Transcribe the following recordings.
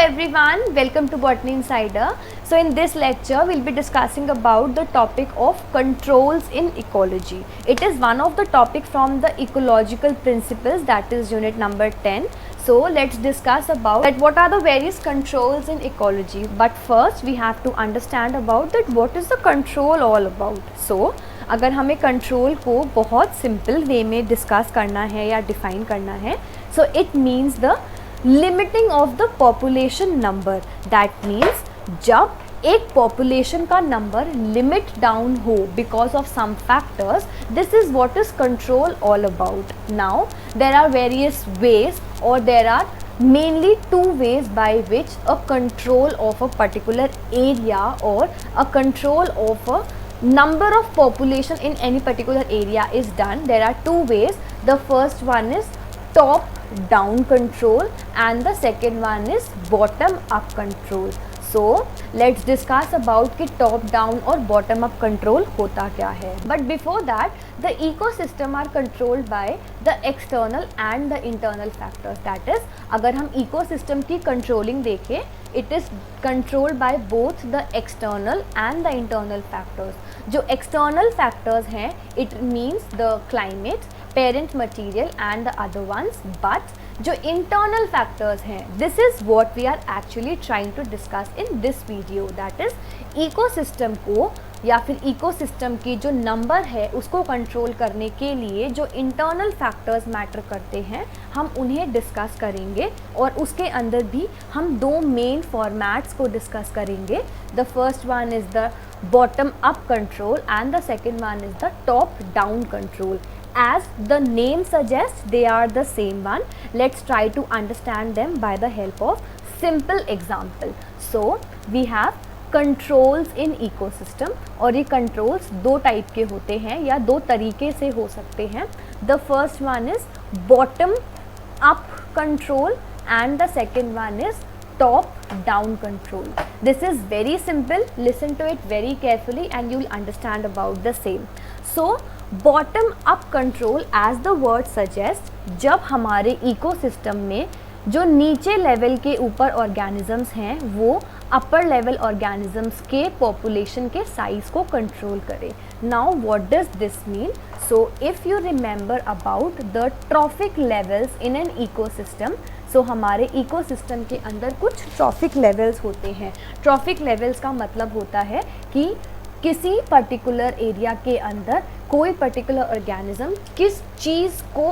everyone, welcome to Botany Insider. So in this lecture we'll be discussing about the topic of controls in ecology. It is one of the topic from the ecological principles, that is unit number 10. So let's discuss about that what are the various controls in ecology. But first we have to understand about that what is the control all about. So अगर हमें control को बहुत simple way में discuss करना है या define करना है, so it means the limiting of the population number. That means जब एक पॉपुलेशन का नंबर लिमिट डाउन हो because of some factors, this is what is control all about. Now there are various ways और there are mainly two ways by which a control of a particular area or a control of a number of population in any particular area is done. There are two ways. The first one is top down control and the second one is bottom up control. So let's discuss about कि top down और bottom up control होता क्या है. But before that, the ecosystem are controlled by the external and the internal factors. That is, अगर हम ecosystem की controlling देखें, it is controlled by both the external and the internal factors. जो external factors हैं, it means the climate, parent material and the other ones. But जो internal factors हैं, this is what we are actually trying to discuss in this video. That is, ecosystem को या फिर ecosystem की जो number है उसको कंट्रोल करने के लिए जो इंटरनल फैक्टर्स मैटर करते हैं, हम उन्हें डिस्कस करेंगे. और उसके अंदर भी हम दो मेन फॉर्मेट्स को डिस्कस करेंगे. The first one is the bottom up control and the second one is the top down control. As the name suggests, they are the same one. Let's try to understand them by the help of simple example. So we have controls in ecosystem और ये controls दो type के होते हैं या दो तरीके से हो सकते हैं. The first one is bottom up control and the second one is top down control. This is very simple. Listen to it very carefully and you will understand about the same. So bottom up control as the word suggest, जब हमारे ecosystem में जो नीचे level के ऊपर organisms हैं वो upper level organisms के पॉपुलेशन के साइज को कंट्रोल करे. Now what does this mean? So if you remember about the trophic levels in an ecosystem, so हमारे इकोसिस्टम के अंदर कुछ ट्रॉफिक लेवल्स होते हैं. ट्रॉफिक लेवल्स का मतलब होता है कि किसी पर्टिकुलर एरिया के अंदर कोई पर्टिकुलर ऑर्गेनिज्म किस चीज़ को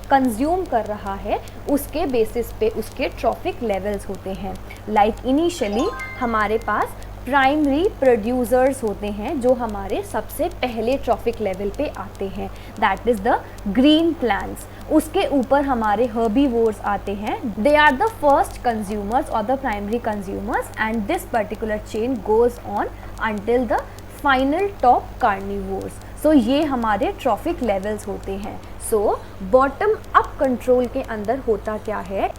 कंज्यूम कर रहा है उसके बेसिस पे उसके ट्रॉफिक लेवल्स होते हैं. लाइक इनिशियली हमारे पास प्राइमरी प्रोड्यूसर्स होते हैं जो हमारे सबसे पहले ट्रॉफिक लेवल पे आते हैं. That is the green plants. उसके ऊपर हमारे हर्बीवोर्स आते हैं. They are the first consumers और the primary consumers and this particular chain goes on until the final top carnivores. So ये हमारे ट्रॉफिक लेवल्स होते हैं. सो बॉटम अप कंट्रोल के अंदर होता क्या है?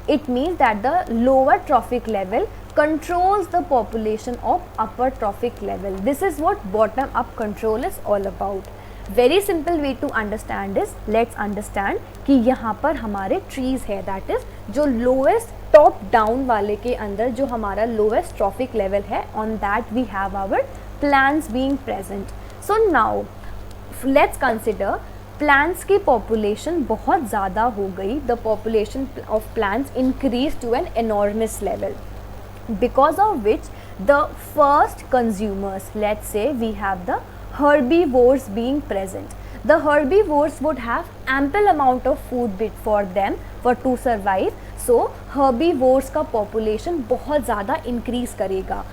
It means that the lower trophic level controls the population of upper trophic level. This is what bottom up control is all about. Very simple way to understand is, let's understand कि यहाँ पर हमारे trees है, that is जो lowest top down वाले के अंदर जो हमारा lowest trophic level है, on that we have our plants being present. So now let's consider plants की population बहुत ज़्यादा हो गई. The population of plants increased to an enormous level, because of which the first consumers, let's say we have the herbivores being present. The herbivores would have ample amount of food for them for to survive. So herbivores का population बहुत ज़्यादा increase करेगा.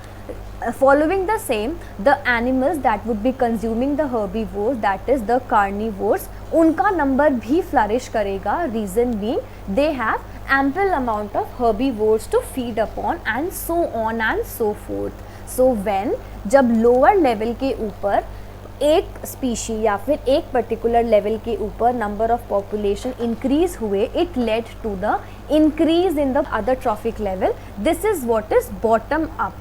Following the same, the animals that would be consuming the herbivores, that is the carnivores, उनका number भी flourish करेगा. Reason being they have ample amount of herbivores to feed upon and so on and so forth. So when जब lower level के ऊपर एक species या फिर एक पर्टिकुलर लेवल के ऊपर नंबर ऑफ पॉपुलेशन इंक्रीज हुए, it led to the increase in the other trophic level. This is what is bottom up.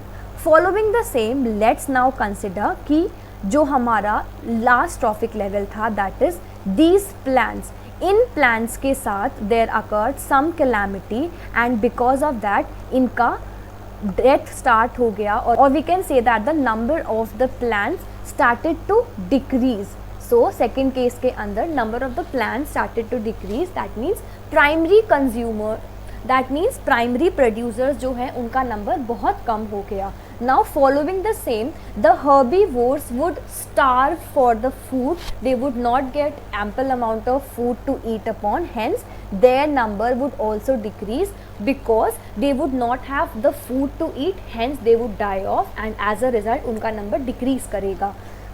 Following the same, let's now consider कि जो हमारा लास्ट ट्रॉफिक लेवल था, that is these plants. इन plants के साथ there occurred some calamity and because of that इनका death start हो गया, और we can say that the number of the plants started to decrease. So second case के अंदर number of the plants started to decrease. That means primary consumer, that means primary producers जो है उनका number बहुत कम हो गया. Now following the same, the herbivores would starve for the food. They would not get ample amount of food to eat upon. Hence, their number would also decrease because they would not have the food to eat. Hence, they would die off, and as a result उनका number decrease करेगा.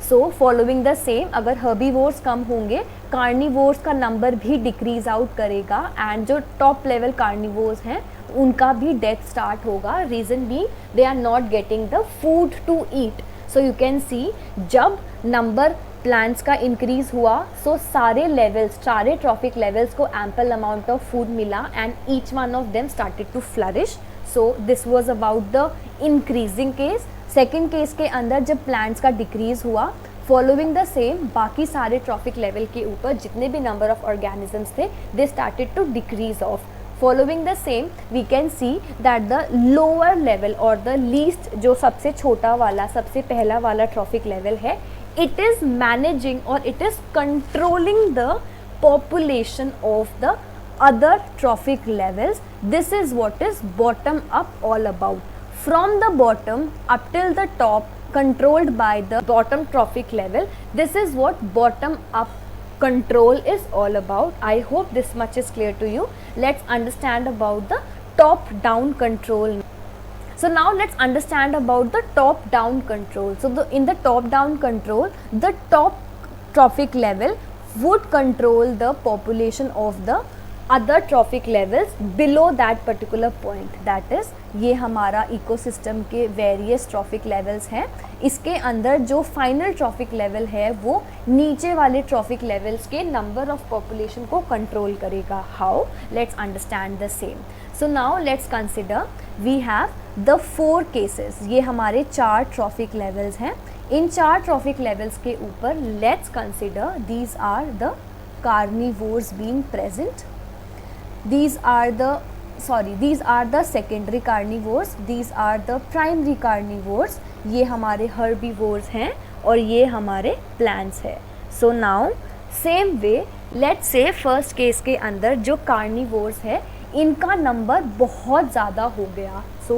So following the same, अगर herbivores कम होंगे, carnivores का number भी decrease out करेगा, and जो top level carnivores हैं उनका भी डेथ स्टार्ट होगा. Reason be they are not getting the food to eat. So you can see, जब नंबर प्लांट्स का इंक्रीज हुआ, सो सारे लेवल्स, सारे ट्रॉफिक लेवल्स को एम्पल अमाउंट ऑफ फूड मिला, and each one of them started to flourish. So this was about the increasing case. Second case के अंदर जब प्लांट्स का डिक्रीज हुआ, फॉलोइंग द सेम बाकी सारे ट्रॉफिक लेवल के ऊपर जितने भी नंबर ऑफ ऑर्गेनिजम्स थे, they started to decrease off. Following the same we can see that the lower level और द लीस्ट, जो सबसे छोटा वाला, सबसे पहला वाला ट्रॉफिक लेवल है, इट इज़ मैनेजिंग और it is controlling the population of the other trophic levels. This is what is bottom up all about. From the bottom up till the top, controlled by the bottom trophic level. This is what bottom up control is all about. I hope this much is clear to you. Let's understand about the top down control. So now let's understand about the top down control. So in the top down control, the top trophic level would control the population of the other trophic levels below that particular point. That is, ये हमारा ecosystem के various trophic levels हैं. इसके अंदर जो final traffic level है वो नीचे वाले ट्रॉफिक लेवल्स के नंबर ऑफ पॉपुलेशन को कंट्रोल करेगा. How? Let's understand the same. So now let's consider we have the 4 cases. ये हमारे 4 ट्रॉफिक लेवल्स हैं. इन 4 ट्रॉफिक लेवल्स के ऊपर let's consider these are the carnivores being present. These are the secondary carnivores, these are the primary carnivores. ये हमारे herbivores हैं और ये हमारे plants हैं. So now same way, let's say first case के अंदर जो carnivores है इनका number बहुत ज़्यादा हो गया. So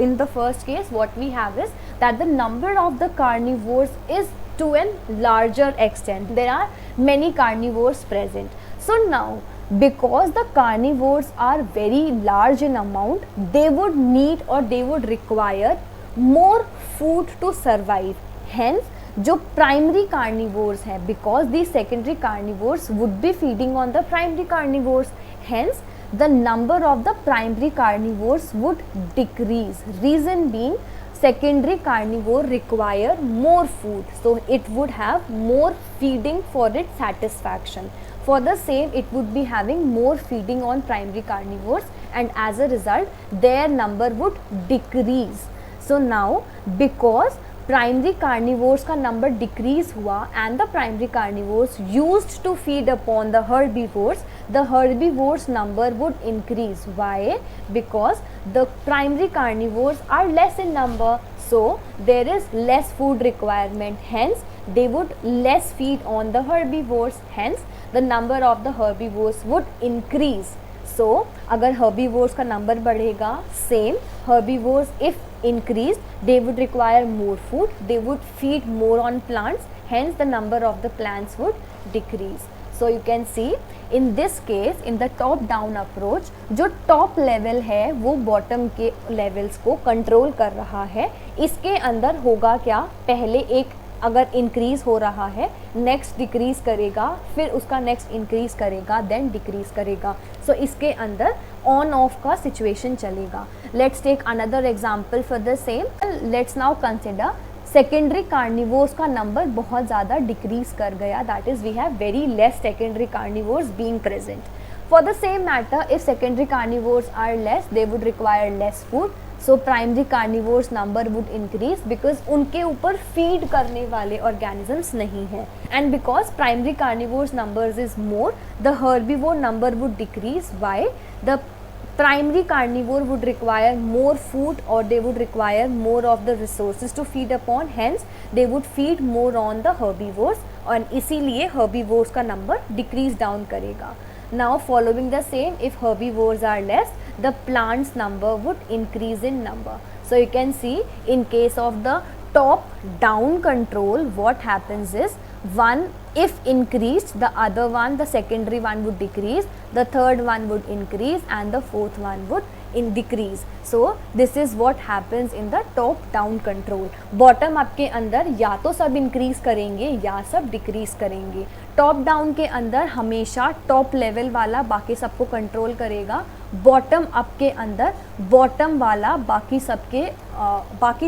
in the first case what we have is that the number of the carnivores is to a larger extent. There are many carnivores present. So now because the carnivores are very large in amount, they would need or they would require more food to survive. Hence, जो primary carnivores हैं, because the secondary carnivores would be feeding on the primary carnivores, hence the number of the primary carnivores would decrease. Reason being, secondary carnivore require more food, so it would have more feeding for its satisfaction. For the same, it would be having more feeding on primary carnivores, and as a result their number would decrease. So now because primary carnivores का number decrease हुआ and the primary carnivores used to feed upon the herbivores number would increase. Why? Because the primary carnivores are less in number, so there is less food requirement, hence they would less feed on the herbivores, hence the number of the herbivores would increase. So अगर herbivores का number बढ़ेगा, same herbivores if increased, they would require more food, they would feed more on plants, hence the number of the plants would decrease. So you can see in this case, in the top down approach, जो top level है वो bottom के levels को control कर रहा है. इसके अंदर होगा क्या, पहले एक अगर इंक्रीज़ हो रहा है, नेक्स्ट डिक्रीज़ करेगा, फिर उसका नेक्स्ट इंक्रीज़ करेगा, देन डिक्रीज़ करेगा. सो इसके अंदर ऑन ऑफ का सिचुएशन चलेगा. Let's take another example for the same. Let's now consider secondary carnivores का नंबर बहुत ज़्यादा डिक्रीज़ कर गया, that is we have very less secondary carnivores being present. For the same matter, if secondary carnivores are less, they would require less food, so primary carnivores number would increase because उनके ऊपर feed करने वाले organisms नहीं हैं. And because primary carnivores numbers is more, the herbivore number would decrease. Why? The Primary carnivore would require more food or they would require more of the resources to feed upon, hence they would feed more on the herbivores और इसीलिए herbivores का number decrease down करेगा. Now following the same, if herbivores are less, the plants number would increase in number. So you can see in case of the top down control, what happens is one if increased, the other one, the secondary one would decrease, the third one would increase and the fourth one would decrease. So this is what happens in the top down control. Bottom up के अंदर या तो सब increase करेंगे या सब decrease करेंगे. Top down के अंदर हमेशा टॉप लेवल वाला बाकी सबको कंट्रोल करेगा. बॉटम अप के अंदर बॉटम वाला बाकी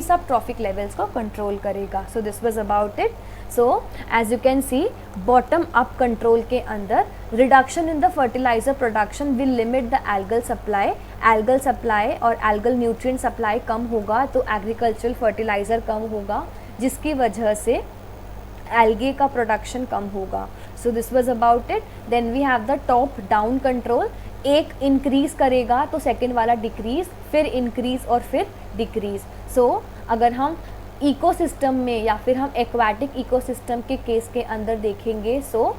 सब ट्रॉफिक लेवल्स को कंट्रोल करेगा. So this was about it. So as you can see bottom up control के अंदर reduction in the fertiliser production will limit the algal supply और एल्गल न्यूट्रिएंट सप्लाई कम होगा तो एग्रीकल्चरल फर्टिलाइज़र कम होगा जिसकी वजह से एल्गे का प्रोडक्शन कम होगा. So this was about it. Then we have the top down control. एक इंक्रीज़ करेगा तो सेकेंड वाला डिक्रीज़, फिर इंक्रीज़ और फिर डिक्रीज़. सो अगर हम इकोसिस्टम में या फिर हम एक्वाटिक इकोसिस्टम के केस के अंदर देखेंगे, so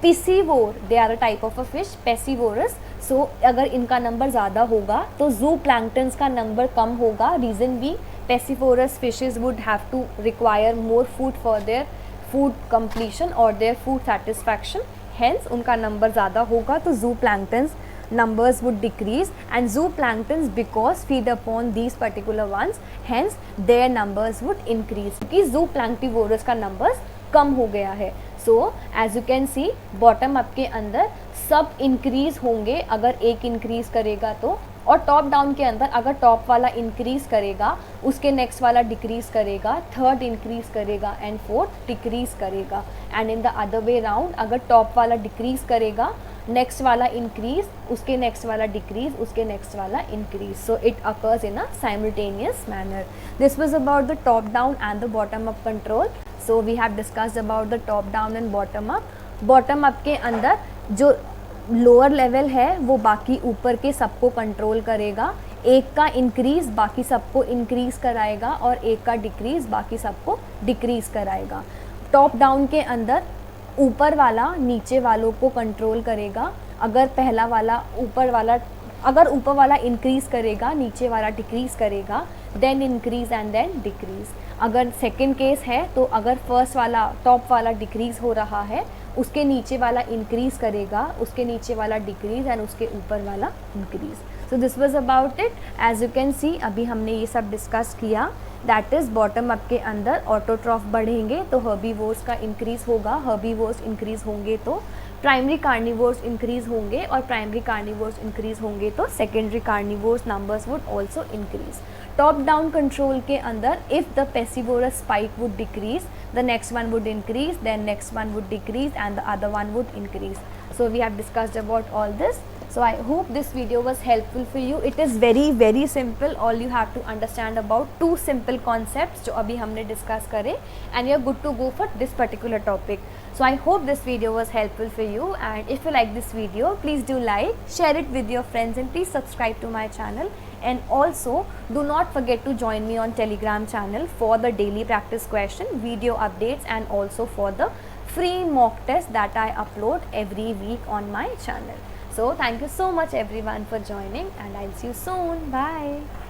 piscivore they are a type of a fish, piscivorous. So अगर इनका नंबर ज़्यादा होगा तो जू प्लैंक्टन्स का नंबर कम होगा. Reason be piscivorous fishes would have to require more food for their food completion और देयर फूड सेटिस्फैक्शन, हेंस उनका नंबर ज़्यादा होगा तो zooplanktons numbers would decrease and zooplanktons because feed upon these particular ones, hence their numbers would increase क्योंकि zooplanktivorous का numbers कम हो गया है. So as you can see bottom up के अंदर सब increase होंगे अगर एक increase करेगा तो, और टॉप डाउन के अंदर अगर टॉप वाला इंक्रीज़ करेगा उसके नेक्स्ट वाला डिक्रीज़ करेगा, थर्ड इंक्रीज़ करेगा एंड फोर्थ डिक्रीज़ करेगा. And in the other way round अगर टॉप वाला डिक्रीज़ करेगा, नेक्स्ट वाला इंक्रीज़, उसके नेक्स्ट वाला डिक्रीज़, उसके नेक्स्ट वाला increase. So it occurs in a simultaneous manner. This was about the top down and the bottom up control. So we have discussed about the top down and bottom up. Bottom up के अंदर जो lower level है वो बाकी ऊपर के सबको control करेगा. एक का इंक्रीज़ बाकी सबको इंक्रीज़ कराएगा और एक का डिक्रीज़ बाकी सबको डिक्रीज़ कराएगा. टॉप डाउन के अंदर ऊपर वाला नीचे वालों को कंट्रोल करेगा. अगर पहला वाला अगर ऊपर वाला इंक्रीज़ करेगा नीचे वाला डिक्रीज़ करेगा, then increase and then decrease. अगर सेकंड केस है तो अगर फर्स्ट वाला टॉप वाला डिक्रीज़ हो रहा है उसके नीचे वाला इंक्रीज़ करेगा, उसके नीचे वाला डिक्रीज़ एंड उसके ऊपर वाला increase. So this was about it. As you can see अभी हमने ये सब डिस्कस किया. दैट इज़ बॉटम अप के अंदर ऑटोट्रॉफ बढ़ेंगे तो हर्बीवोर्स का इंक्रीज़ होगा, हर्बीवोर्स इंक्रीज़ होंगे तो प्राइमरी कार्निवोर्स इंक्रीज़ होंगे और प्राइमरी कार्निवोर्स इंक्रीज़ होंगे तो secondary carnivores numbers would also increase. Top down control के अंदर if the piscivorous spike would decrease, the next one would increase, then next one would decrease and the other one would increase. So we have discussed about all this. So I hope this video was helpful for you. It is very simple. All you have to understand about two simple concepts जो अभी हमने discuss करे and you are good to go for this particular topic. So I hope this video was helpful for you, and if you like this video, please do like, share it with your friends and please subscribe to my channel. And also do not forget to join me on Telegram channel for the daily practice question, video updates and also for the free mock test that I upload every week on my channel. So thank you so much everyone for joining and I'll see you soon. Bye.